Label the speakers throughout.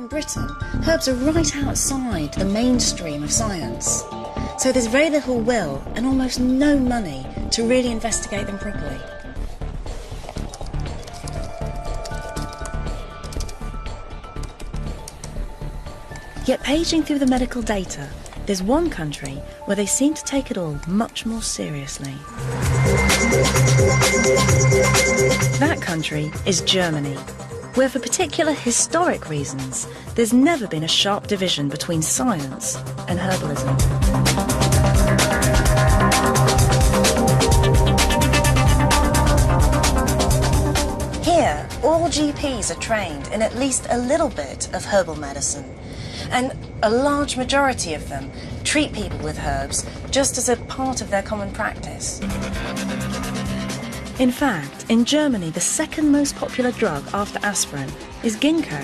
Speaker 1: in Britain, herbs are right outside the mainstream of science. So there's very little will and almost no money to really investigate them properly. Yet paging through the medical data, there's one country where they seem to take it all much more seriously. That country is Germany, where for particular historic reasons, there's never been a sharp division between science and herbalism. Here, all GPs are trained in at least a little bit of herbal medicine, and a large majority of them treat people with herbs just as a part of their common practice. In fact, in Germany, the second most popular drug after aspirin is ginkgo.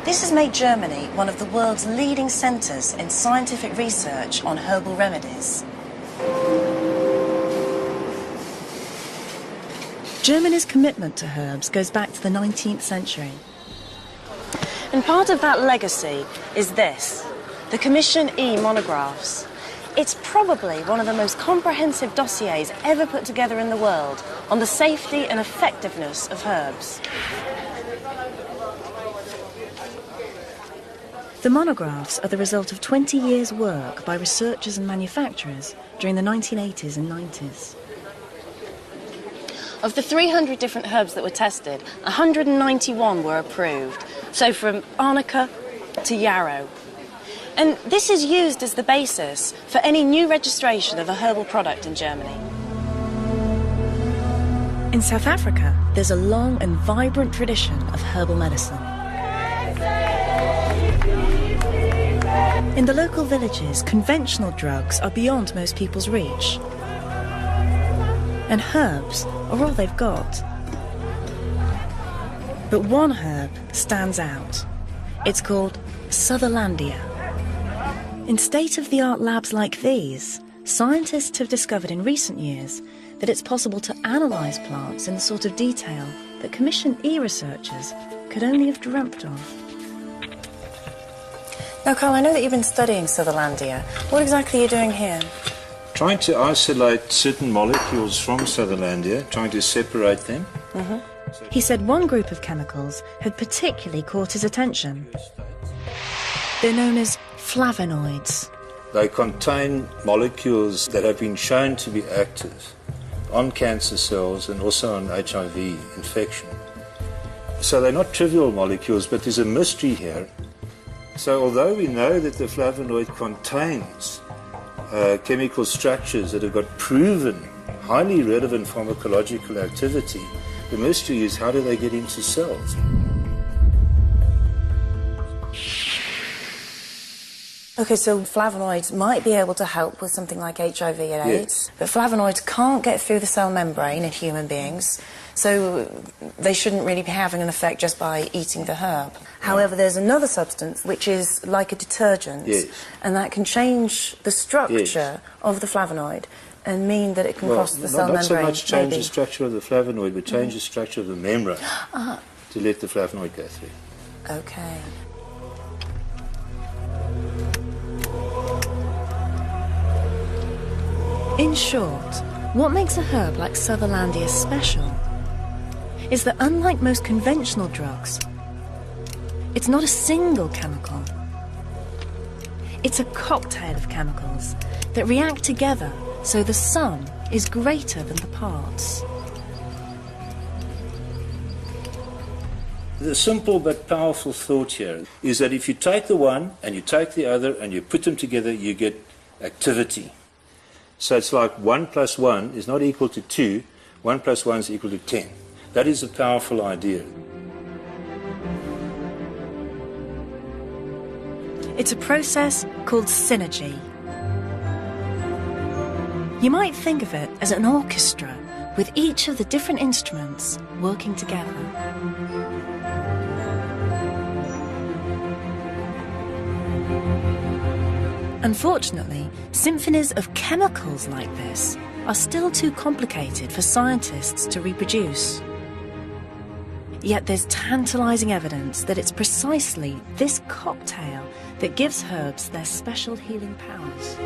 Speaker 1: This has made Germany one of the world's leading centres in scientific research on herbal remedies. Germany's commitment to herbs goes back to the 19th century. And part of that legacy is this, the Commission E monographs. It's probably one of the most comprehensive dossiers ever put together in the world on the safety and effectiveness of herbs. The monographs are the result of 20 years' work by researchers and manufacturers during the 1980s and 90s. Of the 300 different herbs that were tested, 191 were approved. So from arnica to yarrow. And this is used as the basis for any new registration of a herbal product in Germany. In South Africa, there's a long and vibrant tradition of herbal medicine. In the local villages, conventional drugs are beyond most people's reach. And herbs are all they've got. But one herb stands out. It's called Sutherlandia. In state-of-the-art labs like these, scientists have discovered in recent years that it's possible to analyse plants in the sort of detail that Commission E researchers could only have dreamt of. Now, Carl, I know that you've been studying Sutherlandia. What exactly are you doing here?
Speaker 2: Trying to isolate certain molecules from Sutherlandia, trying to separate them.
Speaker 1: He said one group of chemicals had particularly caught his attention. They're known as flavonoids.
Speaker 2: They contain molecules that have been shown to be active on cancer cells and also on HIV infection. So they're not trivial molecules, but there's a mystery here. So although we know that the flavonoid contains chemical structures that have got proven, highly relevant pharmacological activity, the mystery is how do they get into cells?
Speaker 1: Okay, so flavonoids might be able to help with something like HIV and AIDS, but flavonoids can't get through the cell membrane in human beings, so they shouldn't really be having an effect just by eating the herb. However, there's another substance which is like a detergent, and that can change the structure of the flavonoid and mean that it can cross the cell membrane.
Speaker 2: Not so much change the structure of the flavonoid, but change the structure of the membrane to let the flavonoid go through.
Speaker 1: Okay. In short, what makes a herb like Sutherlandia special is that unlike most conventional drugs, it's not a single chemical. It's a cocktail of chemicals that react together so the sum is greater than the parts.
Speaker 2: The simple but powerful thought here is that if you take the one and you take the other and you put them together, you get activity. So it's like 1 + 1 is not equal to 2, 1 + 1 is equal to 10. That is a powerful idea.
Speaker 1: It's a process called synergy. You might think of it as an orchestra with each of the different instruments working together. Unfortunately, symphonies of chemicals like this are still too complicated for scientists to reproduce. Yet there's tantalising evidence that it's precisely this cocktail that gives herbs their special healing powers.